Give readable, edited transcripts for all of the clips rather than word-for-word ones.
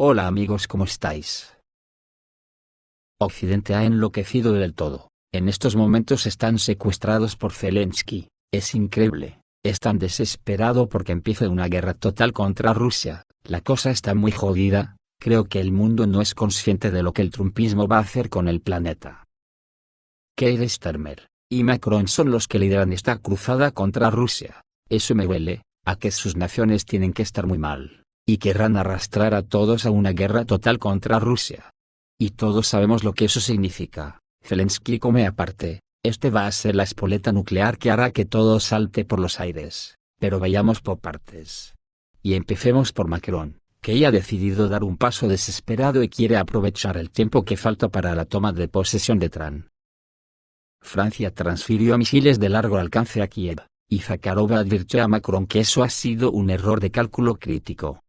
Hola amigos, ¿cómo estáis? Occidente ha enloquecido del todo. En estos momentos están secuestrados por Zelensky. Es increíble. Están desesperados porque empieza una guerra total contra Rusia. La cosa está muy jodida. Creo que el mundo no es consciente de lo que el trumpismo va a hacer con el planeta. Keir Starmer y Macron son los que lideran esta cruzada contra Rusia. Eso me huele a que sus naciones tienen que estar muy mal, y querrán arrastrar a todos a una guerra total contra Rusia. Y todos sabemos lo que eso significa. Zelensky come aparte. Este va a ser la espoleta nuclear que hará que todo salte por los aires. Pero vayamos por partes. Y empecemos por Macron, que ya ha decidido dar un paso desesperado y quiere aprovechar el tiempo que falta para la toma de posesión de Trump. Francia transfirió misiles de largo alcance a Kiev, y Zakharova advirtió a Macron que eso ha sido un error de cálculo crítico.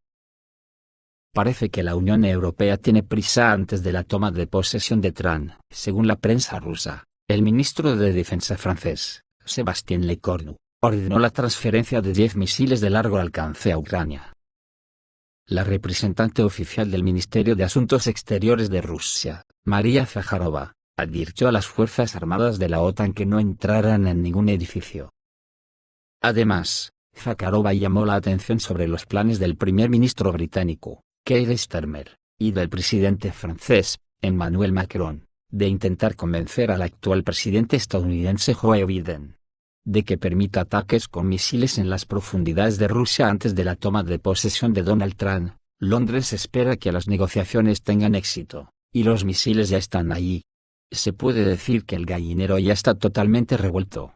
Parece que la Unión Europea tiene prisa antes de la toma de posesión de Trump. Según la prensa rusa, el ministro de Defensa francés, Sébastien Lecornu, ordenó la transferencia de 10 misiles de largo alcance a Ucrania. La representante oficial del Ministerio de Asuntos Exteriores de Rusia, María Zakharova, advirtió a las fuerzas armadas de la OTAN que no entraran en ningún edificio. Además, Zakharova llamó la atención sobre los planes del primer ministro británico, Keir Starmer, y del presidente francés, Emmanuel Macron, de intentar convencer al actual presidente estadounidense Joe Biden de que permita ataques con misiles en las profundidades de Rusia antes de la toma de posesión de Donald Trump. Londres espera que las negociaciones tengan éxito, y los misiles ya están allí. Se puede decir que el gallinero ya está totalmente revuelto.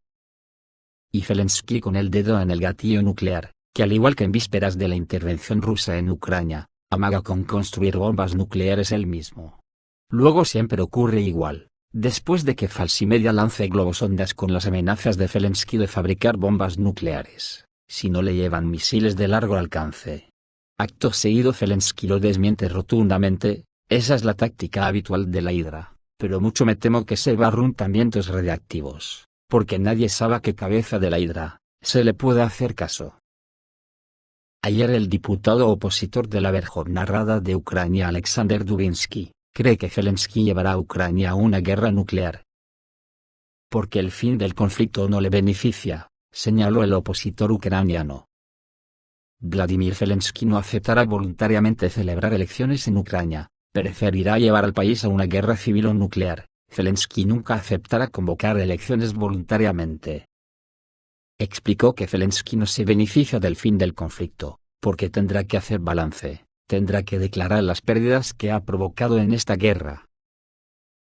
Y Zelensky con el dedo en el gatillo nuclear, que al igual que en vísperas de la intervención rusa en Ucrania, amaga con construir bombas nucleares él mismo. Luego siempre ocurre igual, después de que Falsimedia lance globosondas con las amenazas de Zelensky de fabricar bombas nucleares, si no le llevan misiles de largo alcance. Acto seguido Zelensky lo desmiente rotundamente. Esa es la táctica habitual de la Hidra, pero mucho me temo que se barruntan vientos radiactivos, porque nadie sabe a qué cabeza de la Hidra se le puede hacer caso. Ayer el diputado opositor de la Verkhovna Rada de Ucrania Alexander Dubinsky cree que Zelensky llevará a Ucrania a una guerra nuclear. Porque el fin del conflicto no le beneficia, señaló el opositor ucraniano. Vladimir Zelensky no aceptará voluntariamente celebrar elecciones en Ucrania, preferirá llevar al país a una guerra civil o nuclear. Zelensky nunca aceptará convocar elecciones voluntariamente. Explicó que Zelensky no se beneficia del fin del conflicto, porque tendrá que hacer balance, tendrá que declarar las pérdidas que ha provocado en esta guerra.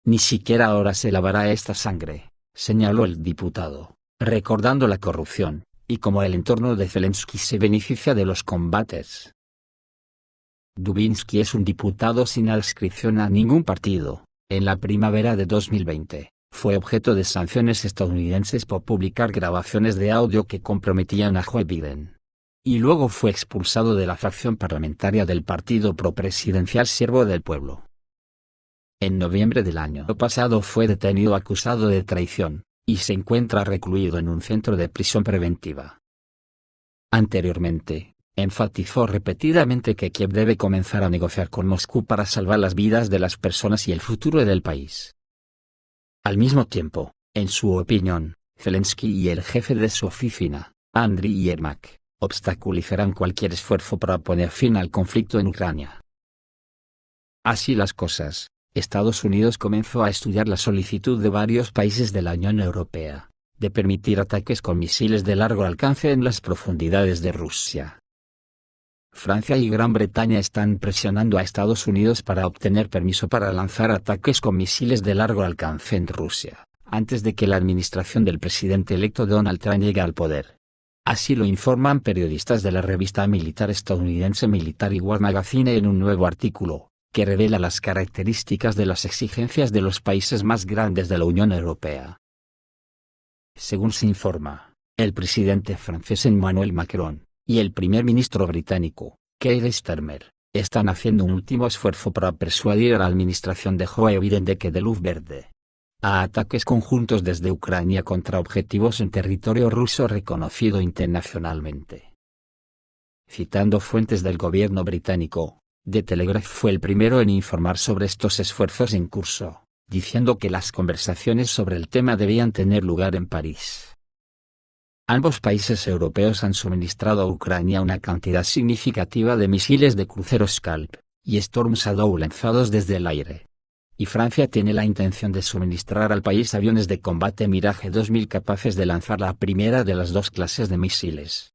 Ni siquiera ahora se lavará esta sangre, señaló el diputado, recordando la corrupción, y cómo el entorno de Zelensky se beneficia de los combates. Dubinsky es un diputado sin adscripción a ningún partido. En la primavera de 2020, fue objeto de sanciones estadounidenses por publicar grabaciones de audio que comprometían a Joe Biden. Y luego fue expulsado de la facción parlamentaria del partido pro-presidencial Siervo del Pueblo. En noviembre del año pasado fue detenido acusado de traición, y se encuentra recluido en un centro de prisión preventiva. Anteriormente, enfatizó repetidamente que Kiev debe comenzar a negociar con Moscú para salvar las vidas de las personas y el futuro del país. Al mismo tiempo, en su opinión, Zelensky y el jefe de su oficina, Andriy Yermak, obstaculizarán cualquier esfuerzo para poner fin al conflicto en Ucrania. Así las cosas, Estados Unidos comenzó a estudiar la solicitud de varios países de la Unión Europea, de permitir ataques con misiles de largo alcance en las profundidades de Rusia. Francia y Gran Bretaña están presionando a Estados Unidos para obtener permiso para lanzar ataques con misiles de largo alcance en Rusia, antes de que la administración del presidente electo Donald Trump llegue al poder. Así lo informan periodistas de la revista militar estadounidense Military War Magazine en un nuevo artículo, que revela las características de las exigencias de los países más grandes de la Unión Europea. Según se informa, el presidente francés Emmanuel Macron y el primer ministro británico, Keir Starmer, están haciendo un último esfuerzo para persuadir a la administración de Joe Biden de que dé luz verde a ataques conjuntos desde Ucrania contra objetivos en territorio ruso reconocido internacionalmente. Citando fuentes del gobierno británico, The Telegraph fue el primero en informar sobre estos esfuerzos en curso, diciendo que las conversaciones sobre el tema debían tener lugar en París. Ambos países europeos han suministrado a Ucrania una cantidad significativa de misiles de crucero Scalp y Storm Shadow lanzados desde el aire. Y Francia tiene la intención de suministrar al país aviones de combate Mirage 2000 capaces de lanzar la primera de las dos clases de misiles.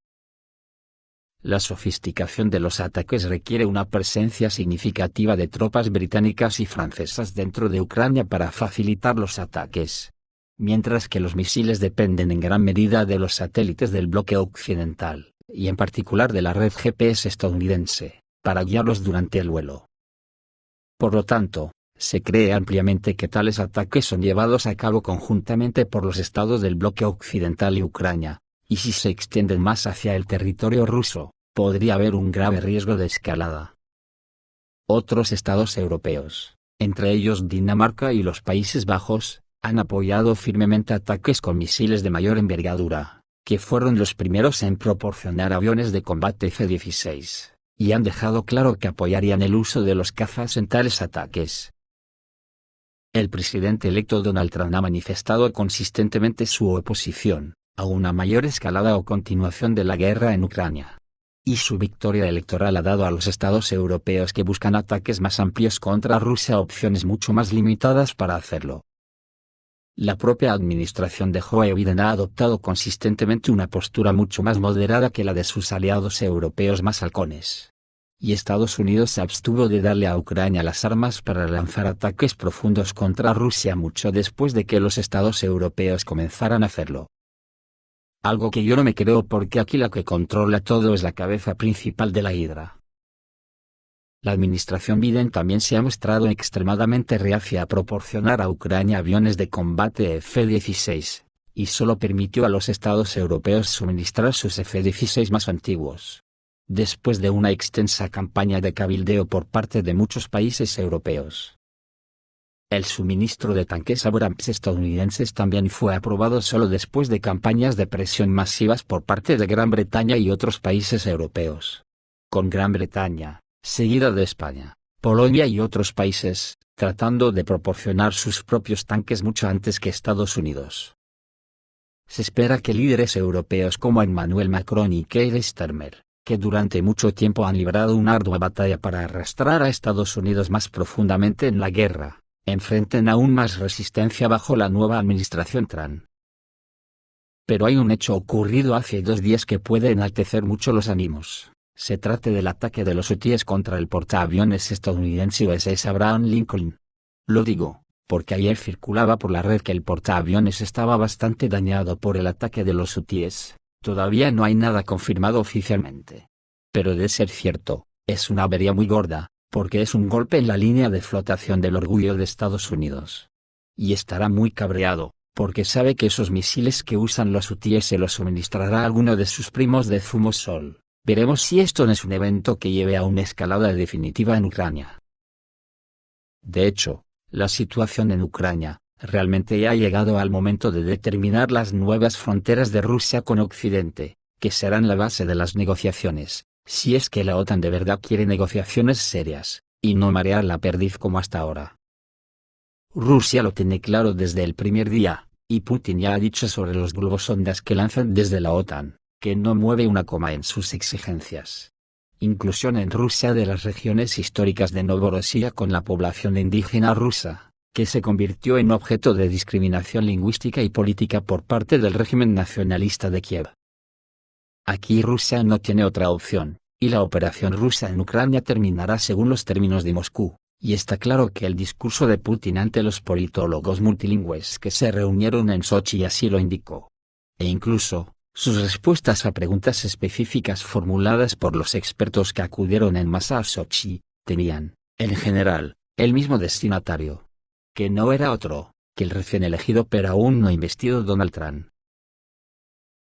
La sofisticación de los ataques requiere una presencia significativa de tropas británicas y francesas dentro de Ucrania para facilitar los ataques, mientras que los misiles dependen en gran medida de los satélites del bloque occidental, y en particular de la red GPS estadounidense, para guiarlos durante el vuelo. Por lo tanto, se cree ampliamente que tales ataques son llevados a cabo conjuntamente por los estados del bloque occidental y Ucrania, y si se extienden más hacia el territorio ruso, podría haber un grave riesgo de escalada. Otros estados europeos, entre ellos Dinamarca y los Países Bajos, han apoyado firmemente ataques con misiles de mayor envergadura, que fueron los primeros en proporcionar aviones de combate F-16, y han dejado claro que apoyarían el uso de los cazas en tales ataques. El presidente electo Donald Trump ha manifestado consistentemente su oposición a una mayor escalada o continuación de la guerra en Ucrania. Y su victoria electoral ha dado a los estados europeos que buscan ataques más amplios contra Rusia opciones mucho más limitadas para hacerlo. La propia administración de Joe Biden ha adoptado consistentemente una postura mucho más moderada que la de sus aliados europeos más halcones. Y Estados Unidos se abstuvo de darle a Ucrania las armas para lanzar ataques profundos contra Rusia mucho después de que los estados europeos comenzaran a hacerlo. Algo que yo no me creo porque aquí la que controla todo es la cabeza principal de la hidra. La administración Biden también se ha mostrado extremadamente reacia a proporcionar a Ucrania aviones de combate F-16, y solo permitió a los estados europeos suministrar sus F-16 más antiguos. Después de una extensa campaña de cabildeo por parte de muchos países europeos. El suministro de tanques Abrams estadounidenses también fue aprobado solo después de campañas de presión masivas por parte de Gran Bretaña y otros países europeos. Con Gran Bretaña, seguida de España, Polonia y otros países, tratando de proporcionar sus propios tanques mucho antes que Estados Unidos. Se espera que líderes europeos como Emmanuel Macron y Keir Starmer, que durante mucho tiempo han librado una ardua batalla para arrastrar a Estados Unidos más profundamente en la guerra, enfrenten aún más resistencia bajo la nueva administración Trump. Pero hay un hecho ocurrido hace 2 días que puede enaltecer mucho los ánimos. Se trata del ataque de los hutíes contra el portaaviones estadounidense USS Abraham Lincoln. Lo digo, porque ayer circulaba por la red que el portaaviones estaba bastante dañado por el ataque de los hutíes. Todavía no hay nada confirmado oficialmente. Pero de ser cierto, es una avería muy gorda, porque es un golpe en la línea de flotación del orgullo de Estados Unidos. Y estará muy cabreado, porque sabe que esos misiles que usan los hutíes se los suministrará a alguno de sus primos de Zumosol. Veremos si esto no es un evento que lleve a una escalada definitiva en Ucrania. De hecho, la situación en Ucrania realmente ya ha llegado al momento de determinar las nuevas fronteras de Rusia con Occidente, que serán la base de las negociaciones, si es que la OTAN de verdad quiere negociaciones serias, y no marear la perdiz como hasta ahora. Rusia lo tiene claro desde el primer día, y Putin ya ha dicho sobre los globosondas que lanzan desde la OTAN, que no mueve una coma en sus exigencias. Inclusión en Rusia de las regiones históricas de Novorossiya con la población indígena rusa, que se convirtió en objeto de discriminación lingüística y política por parte del régimen nacionalista de Kiev. Aquí Rusia no tiene otra opción, y la operación rusa en Ucrania terminará según los términos de Moscú, y está claro que el discurso de Putin ante los politólogos multilingües que se reunieron en Sochi así lo indicó. E incluso, sus respuestas a preguntas específicas formuladas por los expertos que acudieron en masa a Sochi, tenían, en general, el mismo destinatario. Que no era otro, que el recién elegido pero aún no investido Donald Trump.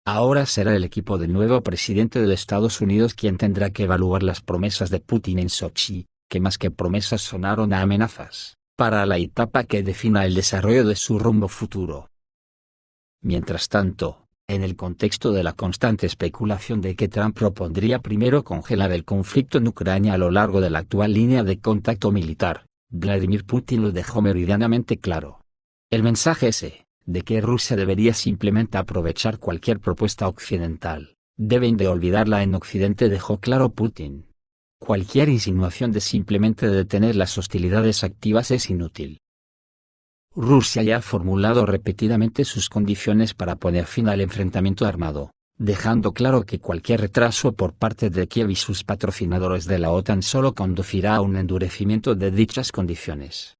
Ahora será el equipo del nuevo presidente de Estados Unidos quien tendrá que evaluar las promesas de Putin en Sochi, que más que promesas sonaron a amenazas, para la etapa que defina el desarrollo de su rumbo futuro. Mientras tanto, en el contexto de la constante especulación de que Trump propondría primero congelar el conflicto en Ucrania a lo largo de la actual línea de contacto militar, Vladimir Putin lo dejó meridianamente claro. El mensaje ese, de que Rusia debería simplemente aprovechar cualquier propuesta occidental, deben de olvidarla en Occidente, dejó claro Putin. Cualquier insinuación de simplemente detener las hostilidades activas es inútil. Rusia ya ha formulado repetidamente sus condiciones para poner fin al enfrentamiento armado, dejando claro que cualquier retraso por parte de Kiev y sus patrocinadores de la OTAN solo conducirá a un endurecimiento de dichas condiciones.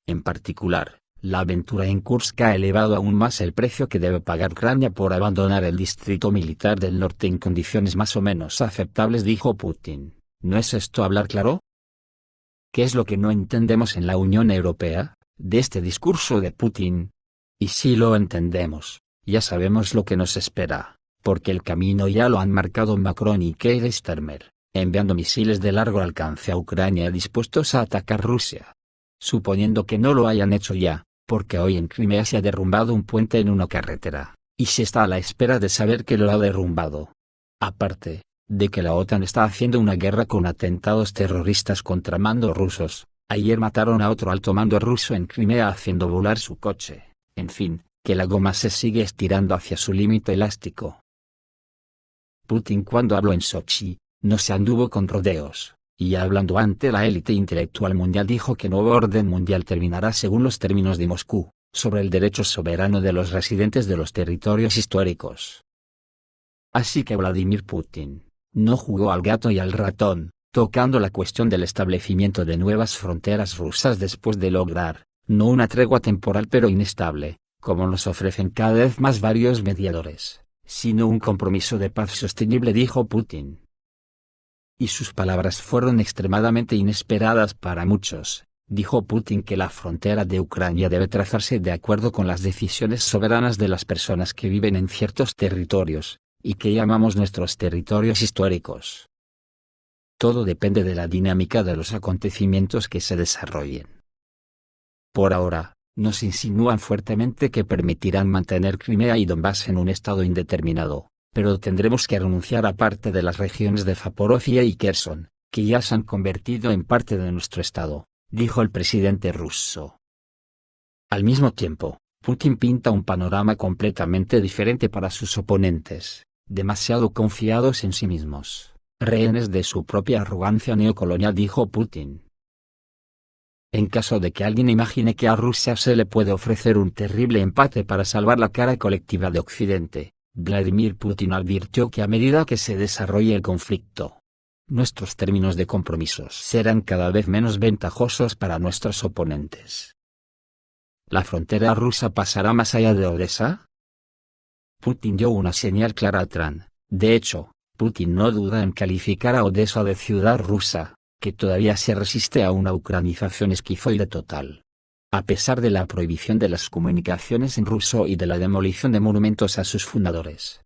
En particular, la aventura en Kursk ha elevado aún más el precio que debe pagar Ucrania por abandonar el distrito militar del norte en condiciones más o menos aceptables, dijo Putin. ¿No es esto hablar claro? ¿Qué es lo que no entendemos en la Unión Europea, de este discurso de Putin? Y si lo entendemos, ya sabemos lo que nos espera, porque el camino ya lo han marcado Macron y Keir Starmer, enviando misiles de largo alcance a Ucrania dispuestos a atacar Rusia. Suponiendo que no lo hayan hecho ya, porque hoy en Crimea se ha derrumbado un puente en una carretera, y se está a la espera de saber que lo ha derrumbado. Aparte, de que la OTAN está haciendo una guerra con atentados terroristas contra mandos rusos. Ayer mataron a otro alto mando ruso en Crimea haciendo volar su coche. En fin, que la goma se sigue estirando hacia su límite elástico. Putin, cuando habló en Sochi, no se anduvo con rodeos, y hablando ante la élite intelectual mundial dijo que el nuevo orden mundial terminará según los términos de Moscú, sobre el derecho soberano de los residentes de los territorios históricos. Así que Vladimir Putin no jugó al gato y al ratón, tocando la cuestión del establecimiento de nuevas fronteras rusas después de lograr, no una tregua temporal pero inestable, como nos ofrecen cada vez más varios mediadores, sino un compromiso de paz sostenible, dijo Putin. Y sus palabras fueron extremadamente inesperadas para muchos. Dijo Putin que la frontera de Ucrania debe trazarse de acuerdo con las decisiones soberanas de las personas que viven en ciertos territorios, y que llamamos nuestros territorios históricos. Todo depende de la dinámica de los acontecimientos que se desarrollen. Por ahora, nos insinúan fuertemente que permitirán mantener Crimea y Donbass en un estado indeterminado, pero tendremos que renunciar a parte de las regiones de Zaporozhia y Kherson, que ya se han convertido en parte de nuestro estado, dijo el presidente ruso. Al mismo tiempo, Putin pinta un panorama completamente diferente para sus oponentes, demasiado confiados en sí mismos, rehenes de su propia arrogancia neocolonial, dijo Putin. En caso de que alguien imagine que a Rusia se le puede ofrecer un terrible empate para salvar la cara colectiva de Occidente, Vladimir Putin advirtió que a medida que se desarrolle el conflicto, nuestros términos de compromisos serán cada vez menos ventajosos para nuestros oponentes. ¿La frontera rusa pasará más allá de Odessa? Putin dio una señal clara a Trump. De hecho, Putin no duda en calificar a Odessa de ciudad rusa, que todavía se resiste a una ucranización esquizoide total. A pesar de la prohibición de las comunicaciones en ruso y de la demolición de monumentos a sus fundadores.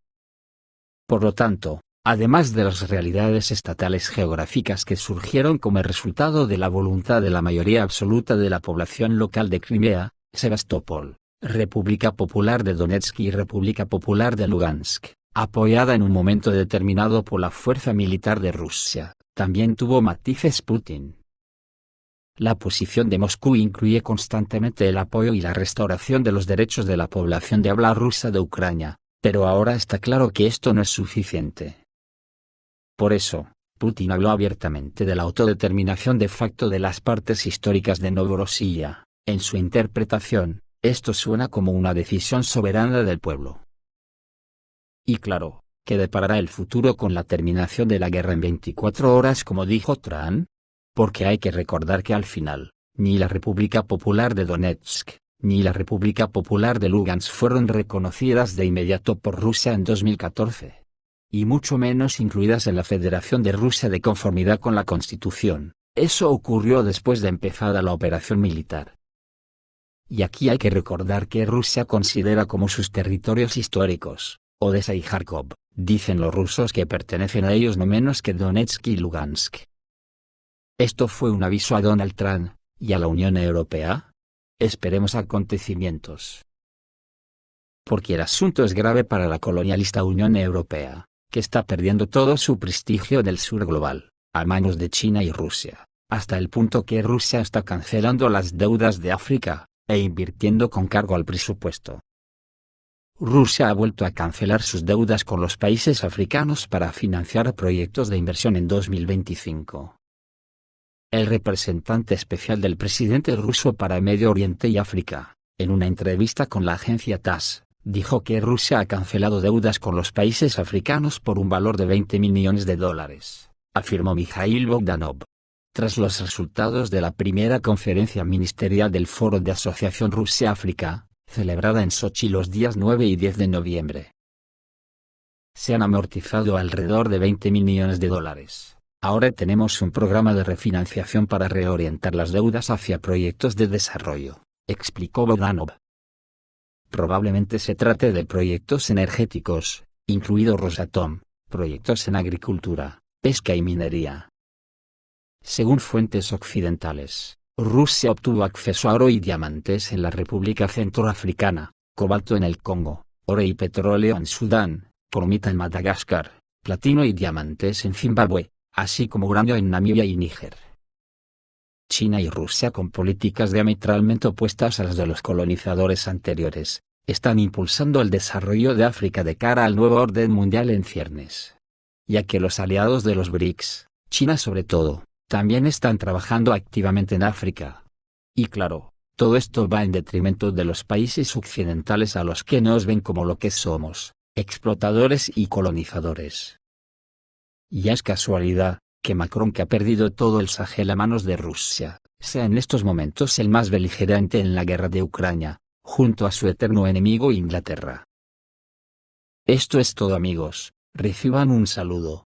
Por lo tanto, además de las realidades estatales geográficas que surgieron como resultado de la voluntad de la mayoría absoluta de la población local de Crimea, Sebastopol, República Popular de Donetsk y República Popular de Lugansk, apoyada en un momento determinado por la fuerza militar de Rusia, también tuvo matices Putin. La posición de Moscú incluye constantemente el apoyo y la restauración de los derechos de la población de habla rusa de Ucrania, pero ahora está claro que esto no es suficiente. Por eso, Putin habló abiertamente de la autodeterminación de facto de las partes históricas de Novorossiya. En su interpretación, esto suena como una decisión soberana del pueblo. Y claro, que deparará el futuro con la terminación de la guerra en 24 horas, como dijo Trump. Porque hay que recordar que al final, ni la República Popular de Donetsk, ni la República Popular de Lugansk fueron reconocidas de inmediato por Rusia en 2014. Y mucho menos incluidas en la Federación de Rusia de conformidad con la Constitución. Eso ocurrió después de empezada la operación militar. Y aquí hay que recordar que Rusia considera como sus territorios históricos, Odessa y Kharkov, dicen los rusos que pertenecen a ellos no menos que Donetsk y Lugansk. ¿Esto fue un aviso a Donald Trump y a la Unión Europea? Esperemos acontecimientos. porque el asunto es grave para la colonialista Unión Europea, que está perdiendo todo su prestigio del sur global, a manos de China y Rusia, hasta el punto que Rusia está cancelando las deudas de África, e invirtiendo con cargo al presupuesto. Rusia ha vuelto a cancelar sus deudas con los países africanos para financiar proyectos de inversión en 2025. El representante especial del presidente ruso para Medio Oriente y África, en una entrevista con la agencia TASS, dijo que Rusia ha cancelado deudas con los países africanos por un valor de $20.000 millones, afirmó Mikhail Bogdanov. Tras los resultados de la primera conferencia ministerial del Foro de Asociación Rusia-África, celebrada en Sochi los días 9 y 10 de noviembre. Se han amortizado alrededor de $20.000 millones. Ahora tenemos un programa de refinanciación para reorientar las deudas hacia proyectos de desarrollo, explicó Bogdanov. Probablemente se trate de proyectos energéticos, incluido Rosatom, proyectos en agricultura, pesca y minería. Según fuentes occidentales, Rusia obtuvo acceso a oro y diamantes en la República Centroafricana, cobalto en el Congo, oro y petróleo en Sudán, cromita en Madagascar, platino y diamantes en Zimbabue, así como uranio en Namibia y Níger. China y Rusia, con políticas diametralmente opuestas a las de los colonizadores anteriores, están impulsando el desarrollo de África de cara al nuevo orden mundial en ciernes. Ya que los aliados de los BRICS, China sobre todo, también están trabajando activamente en África. Y claro, todo esto va en detrimento de los países occidentales a los que nos ven como lo que somos, explotadores y colonizadores. Ya es casualidad, que Macron, que ha perdido todo el Sahel a manos de Rusia, sea en estos momentos el más beligerante en la guerra de Ucrania, junto a su eterno enemigo Inglaterra. Esto es todo, amigos, reciban un saludo.